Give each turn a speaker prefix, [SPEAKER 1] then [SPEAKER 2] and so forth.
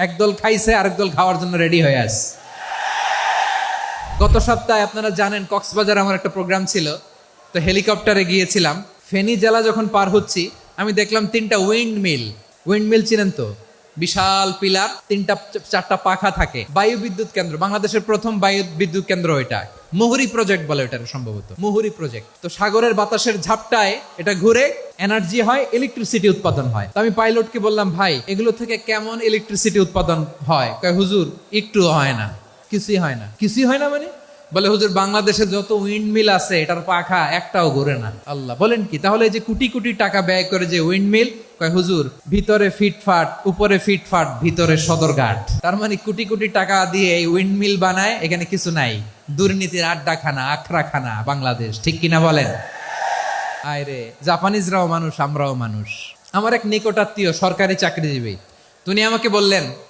[SPEAKER 1] একদল খাইছে, আরেক দল খাওয়ার জন্য রেডি হয়ে আছে। গত সপ্তাহে আপনারা জানেন কক্সবাজার আমার একটা প্রোগ্রাম ছিল, তো হেলিকপ্টারে গিয়েছিলাম। ফেনী জেলা যখন পার হচ্ছি আমি দেখলাম 3টা উইন্ড মিল চিনেন তো? বিশাল পিলার, 3টা 4টা পাখা থাকে। বায়ু বিদ্যুৎ কেন্দ্র, বাংলাদেশের প্রথম বায়ু বিদ্যুৎ কেন্দ্র এটা। মুহুরী প্রজেক্ট বলে এটা সম্ভবত, মুহুরী প্রজেক্ট। তো সাগরের বাতাসের ঝাপটায় এটা ঘুরে এনার্জি হয়, ইলেকট্রিসিটি উৎপাদন হয়। তো আমি পাইলটকে বললাম, ভাই এগুলো থেকে কেমন ইলেকট্রিসিটি উৎপাদন হয়? কয় হুজুর একটু হয় না, কিছুই হয় না। কিছুই হয় না মানে? বলে হুজুর বাংলাদেশে যত উইন্ড মিল আছে এটার পাখা একটাও ঘুরে না। আল্লাহ, বলেন কি? তাহলে এই যে কোটি কোটি টাকা ব্যয় করে যে উইন্ড মিল, কয় হুজুর ভিতরে ফিটফাট, উপরে ফিটফাট, ভিতরে সদরঘাট। তার মানে কোটি কোটি টাকা দিয়ে এই উইন্ড মিল বানায়, এখানে কিছু নাই। দুর্নীতির আড্ডাখানা, আখড়াখানা বাংলাদেশ, ঠিক কিনা বলেন? আয় রে, জাপানিজরাও মানুষ, আমরাও মানুষ। আমার এক নিকটাত্মীয় সরকারি চাকরিজীবী, তিনি আমাকে বললেন,